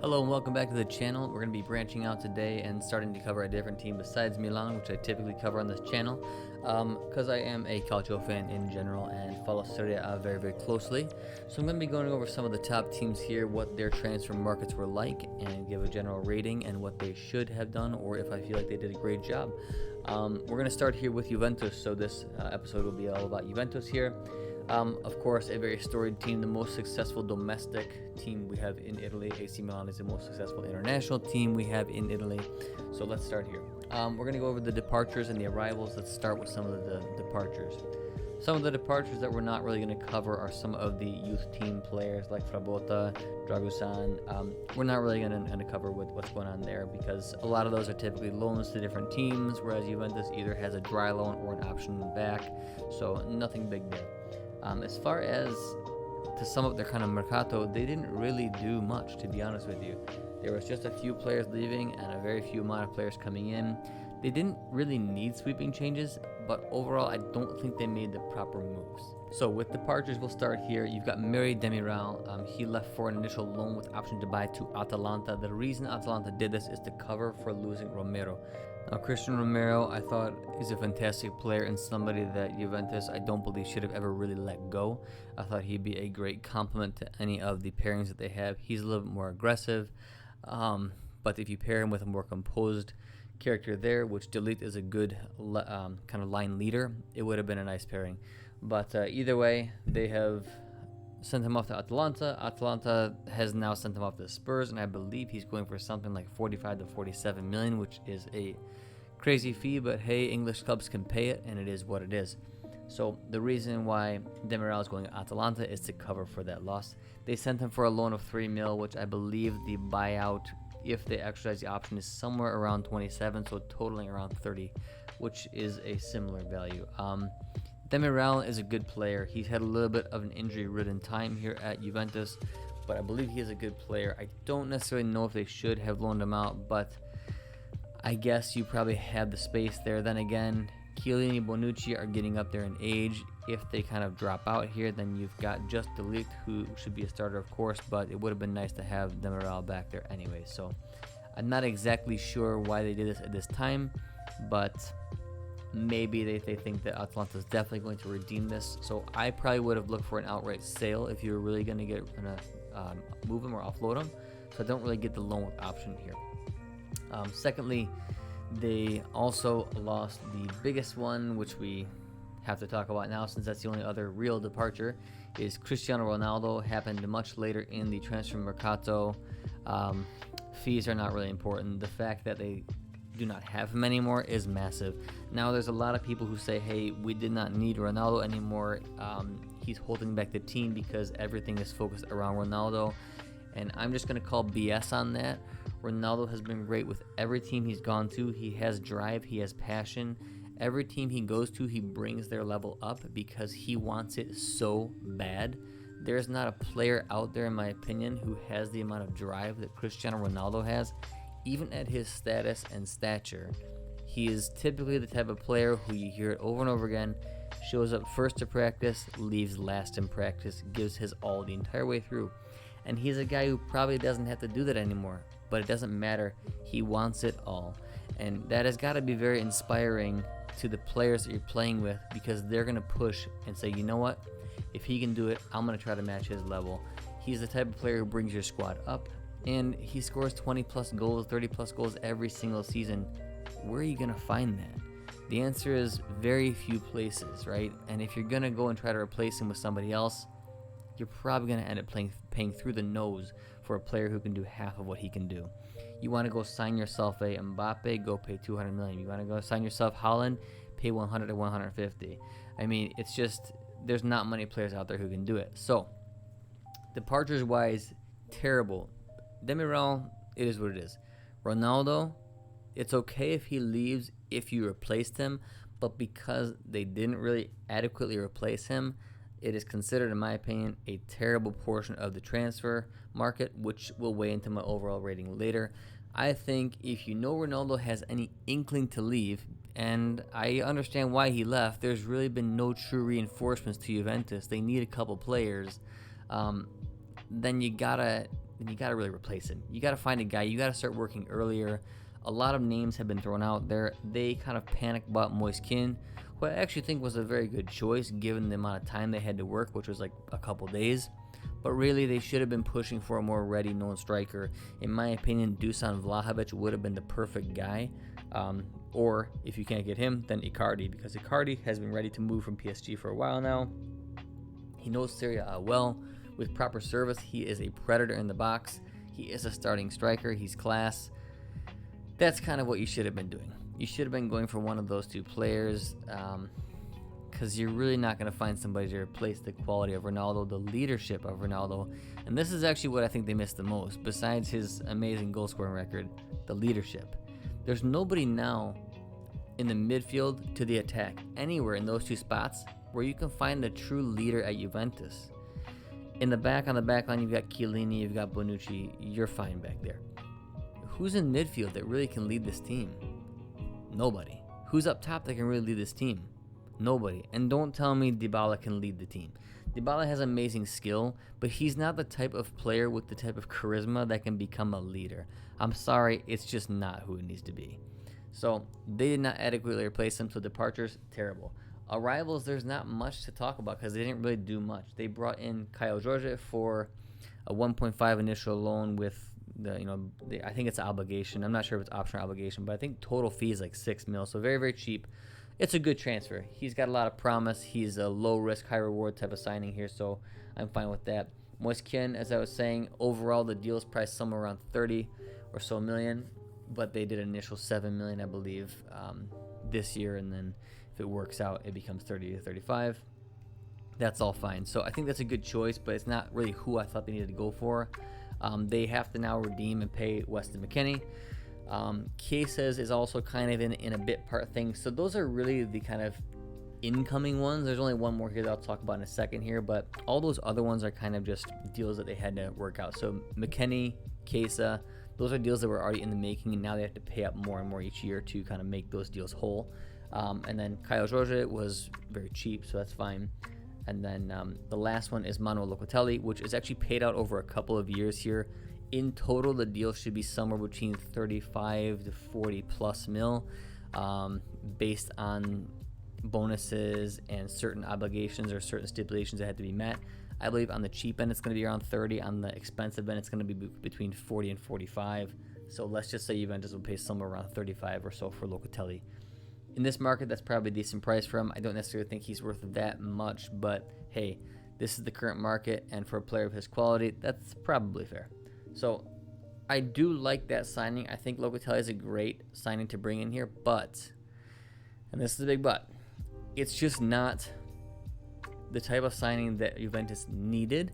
Hello and welcome back to the channel. We're going to be branching out today and starting to cover a different team besides Milan, which I typically cover on this channel, because I am a Calcio fan in general and follow Serie A very, very closely. So I'm going to be going over some of the top teams here, what their transfer markets were like, and give a general rating and what they should have done, or if I feel like they did a great job. We're going to start here with Juventus, so this episode will be all about Juventus here. Of course, a very storied team, the most successful domestic team we have in Italy. AC Milan is the most successful international team we have in Italy. So let's start here. We're going to go over the departures and the arrivals. Let's start with some of the departures. Some of the departures that we're not really going to cover are some of the youth team players like Frabotta, Dragusan. We're not really going to cover what's going on there because a lot of those are typically loans to different teams, whereas Juventus either has a dry loan or an option back. So nothing big there. As far as to sum up their kind of Mercato, they didn't really do much, to be honest with you. There was just a few players leaving and a very few amount of players coming in. They didn't really need sweeping changes, but overall I don't think they made the proper moves. So with departures, we'll start here. You've got Demiral. He left for an initial loan with option to buy to Atalanta. The reason Atalanta did this is to cover for losing Romero. Now, Cristiano Romero, I thought, is a fantastic player and somebody that Juventus, I don't believe, should have ever really let go. I thought he'd be a great complement to any of the pairings that they have. He's a little bit more aggressive, but if you pair him with a more composed character there, which Delete is a good kind of line leader, it would have been a nice pairing. But either way, they have sent him off to Atalanta. Atalanta has now sent him off to Spurs, and I believe he's going for something like 45 to 47 million, which is a crazy fee, but hey, English clubs can pay it, and it is what it is. So the reason why Demiral is going to Atalanta is to cover for that loss. They sent him for a loan of 3 mil, which I believe the buyout, if they exercise the option, is somewhere around 27, so totaling around 30, which is a similar value. Demiral is a good player. He's had a little bit of an injury-ridden time here at Juventus, but I believe he is a good player. I don't necessarily know if they should have loaned him out, but I guess you probably have the space there. Then again, Chiellini and Bonucci are getting up there in age. If they kind of drop out here, then you've got just Delete, who should be a starter, of course, but it would have been nice to have Demiral back there anyway. So I'm not exactly sure why they did this at this time, but maybe they think that Atalanta is definitely going to redeem this. So I probably would have looked for an outright sale if you were really going to move him or offload him. So I don't really get the loan with option here. Secondly, they also lost the biggest one, which we have to talk about now since that's the only other real departure, is Cristiano Ronaldo. Happened much later in the transfer Mercato. Fees are not really important. The fact that they do not have him anymore is massive. Now there's a lot of people who say, hey, we did not need Ronaldo anymore. He's holding back the team because everything is focused around Ronaldo, and I'm just going to call BS on that. Ronaldo has been great with every team he's gone to. He has drive, he has passion. Every team he goes to, he brings their level up because he wants it so bad. There's not a player out there, in my opinion, who has the amount of drive that Cristiano Ronaldo has. Even at his status and stature, he is typically the type of player who, you hear it over and over again, shows up first to practice, leaves last in practice, gives his all the entire way through. And he's a guy who probably doesn't have to do that anymore, but it doesn't matter. He wants it all. And that has got to be very inspiring to the players that you're playing with, because they're going to push and say, you know what, if he can do it, I'm going to try to match his level. He's the type of player who brings your squad up, and he scores 20 plus goals, 30 plus goals every single season. Where are you going to find that? The answer is very few places, right? And if you're going to go and try to replace him with somebody else, you're probably going to end up paying through the nose for a player who can do half of what he can do. You want to go sign yourself a Mbappe, go pay 200 million. You want to go sign yourself Haaland, pay 100 to 150. I mean, it's just, there's not many players out there who can do it. So, departures wise, terrible. Demiral, it is what it is. Ronaldo, it's okay if he leaves if you replaced him, but because they didn't really adequately replace him, it is considered, in my opinion, a terrible portion of the transfer market, which will weigh into my overall rating later. I think if you know Ronaldo has any inkling to leave, and I understand why he left, there's really been no true reinforcements to Juventus. They need a couple players. Then you gotta then you got to really replace him. You got to find a guy. You got to start working earlier. A lot of names have been thrown out there. They kind of panic bought Moise Kean, who I actually think was a very good choice given the amount of time they had to work, which was like a couple days. But really, they should have been pushing for a more ready, known striker. In my opinion, Dusan Vlahovic would have been the perfect guy. Or if you can't get him, then Icardi, because Icardi has been ready to move from PSG for a while now. He knows Serie A well. With proper service, he is a predator in the box. He is a starting striker. He's class. That's kind of what you should have been doing. You should have been going for one of those two players, because you're really not going to find somebody to replace the quality of Ronaldo, the leadership of Ronaldo. And this is actually what I think they missed the most, besides his amazing goal-scoring record, the leadership. There's nobody now in the midfield to the attack, anywhere in those two spots, where you can find a true leader at Juventus. In the back, on the back line, you've got Chiellini, you've got Bonucci. You're fine back there. Who's in midfield that really can lead this team? Nobody. Who's up top that can really lead this team? Nobody. And don't tell me Dybala can lead the team. Dybala has amazing skill, but he's not the type of player with the type of charisma that can become a leader. I'm sorry, it's just not who it needs to be. So they did not adequately replace him, so departures, terrible. Arrivals, there's not much to talk about because they didn't really do much. They brought in Kyle Jorge for a 1.5 initial loan with I think it's an obligation. I'm not sure if it's optional obligation, but I think total fee is like $6 million, so very, very cheap. It's a good transfer. He's got a lot of promise. He's a low risk, high reward type of signing here, so I'm fine with that. Moise Kean, as I was saying, overall the deal is priced somewhere around 30 or so million, but they did an initial 7 million, I believe, this year, and then if it works out, it becomes 30 to 35. That's all fine. So I think that's a good choice, but it's not really who I thought they needed to go for. They have to now redeem and pay Weston McKennie. Cases is also kind of in a bit part thing. So those are really the kind of incoming ones. There's only one more here that I'll talk about in a second here, but all those other ones are kind of just deals that they had to work out. So McKennie, Kesa, those are deals that were already in the making, and now they have to pay up more and more each year to kind of make those deals whole. And then Kyle Jorge was very cheap, so that's fine. And then the last one is Manu Lokatelli, which is actually paid out over a couple of years here. In total, the deal should be somewhere between 35 to 40 plus mil, based on bonuses and certain obligations or certain stipulations that had to be met. I believe on the cheap end, it's going to be around 30. On the expensive end, it's going to be between 40 and 45. So let's just say Juventus will pay somewhere around 35 or so for Locatelli. In this market, that's probably a decent price for him. I don't necessarily think he's worth that much, but hey, this is the current market, and for a player of his quality, that's probably fair. So I do like that signing. I think Locatelli is a great signing to bring in here, but, and this is a big but, it's just not the type of signing that Juventus needed.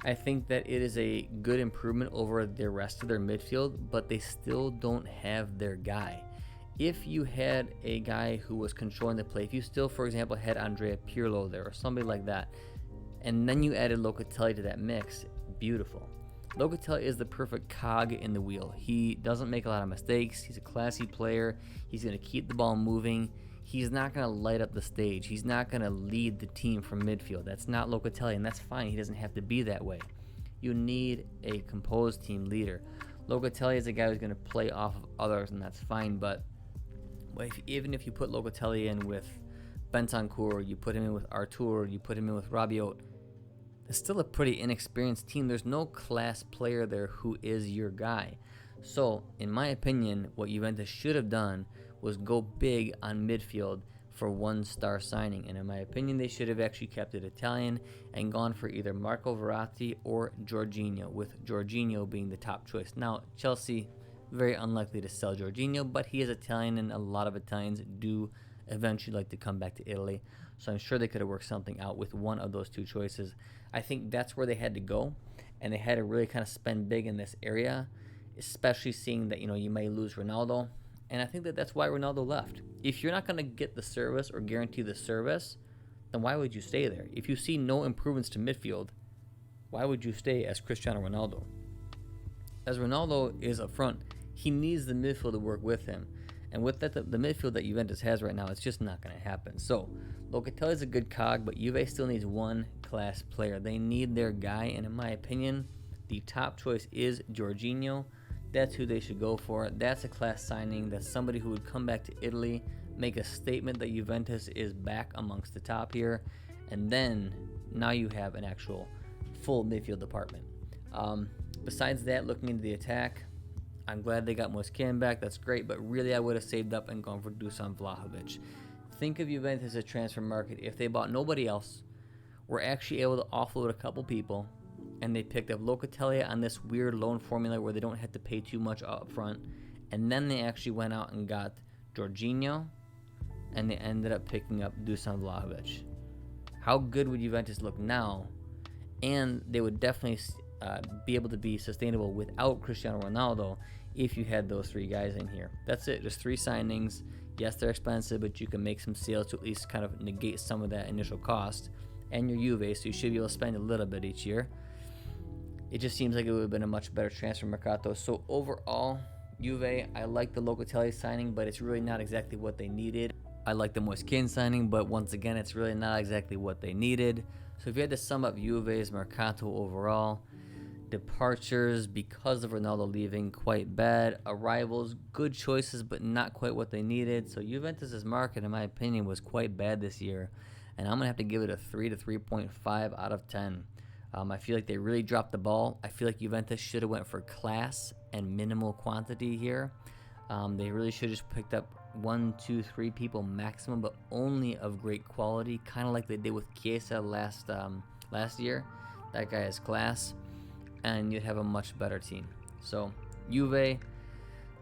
I think that it is a good improvement over the rest of their midfield, but they still don't have their guy. If you had a guy who was controlling the play, if you still, for example, had Andrea Pirlo there or somebody like that, and then you added Locatelli to that mix, beautiful. Locatelli is the perfect cog in the wheel. He doesn't make a lot of mistakes. He's a classy player. He's going to keep the ball moving. He's not going to light up the stage. He's not going to lead the team from midfield. That's not Locatelli, and that's fine. He doesn't have to be that way. You need a composed team leader. Locatelli is a guy who's going to play off of others, and that's fine, but even if you put Locatelli in with Bentancur, you put him in with Artur, you put him in with Rabiot, it's still a pretty inexperienced team. There's no class player there who is your guy. So, in my opinion, what Juventus should have done was go big on midfield for one-star signing. And in my opinion, they should have actually kept it Italian and gone for either Marco Verratti or Jorginho, with Jorginho being the top choice. Now, Chelsea, very unlikely to sell Jorginho, but he is Italian, and a lot of Italians do eventually like to come back to Italy. So I'm sure they could have worked something out with one of those two choices. I think that's where they had to go, and they had to really kind of spend big in this area, especially seeing that, you may lose Ronaldo. And I think that that's why Ronaldo left. If you're not going to get the service or guarantee the service, then why would you stay there? If you see no improvements to midfield, why would you stay as Cristiano Ronaldo? As Ronaldo is up front, he needs the midfield to work with him. And with that, the midfield that Juventus has right now, it's just not going to happen. So, Locatelli is a good cog, but Juve still needs one class player. They need their guy, and in my opinion, the top choice is Jorginho. That's who they should go for. That's a class signing. That's somebody who would come back to Italy, make a statement that Juventus is back amongst the top here, and then now you have an actual full midfield department. Besides that, looking into the attack, I'm glad they got Mosquera back. That's great, but really I would have saved up and gone for Dusan Vlahovic. Think of Juventus as a transfer market. If they bought nobody else, were actually able to offload a couple people, and they picked up Lokatelli on this weird loan formula where they don't have to pay too much up front, and then they actually went out and got Jorginho, and they ended up picking up Dusan Vlahovic. How good would Juventus look now? And they would definitely be able to be sustainable without Cristiano Ronaldo if you had those three guys in here. That's it. Just three signings. Yes, they're expensive, but you can make some sales to at least kind of negate some of that initial cost. And your Juve, so you should be able to spend a little bit each year. It just seems like it would have been a much better transfer Mercato. So overall, Juve, I like the Locatelli signing, but it's really not exactly what they needed. I like the Mosquera signing, but once again, it's really not exactly what they needed. So if you had to sum up Juve's Mercato overall, departures because of Ronaldo leaving, quite bad. Arrivals, good choices, but not quite what they needed. So Juventus's market, in my opinion, was quite bad this year, and I'm gonna have to give it a 3 to 3.5 out of 10. I feel like they really dropped the ball. I feel like Juventus should have went for class and minimal quantity here. They really should have just picked up 1, 2, 3 people maximum, but only of great quality, kind of like they did with Chiesa last year. That guy has class, and you'd have a much better team. So Juve,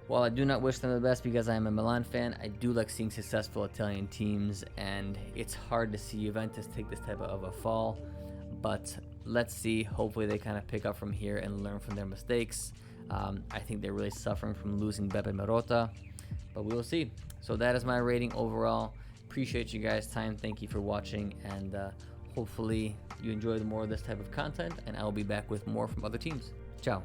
while I do not wish them the best because I am a Milan fan, I do like seeing successful Italian teams, and it's hard to see Juventus take this type of a fall, but let's see. Hopefully they kind of pick up from here and learn from their mistakes. I think they're really suffering from losing Beppe Marotta, but we will see. So that is my rating overall. Appreciate you guys' time. Thank you for watching, and hopefully you enjoyed more of this type of content, and I will be back with more from other teams. Ciao.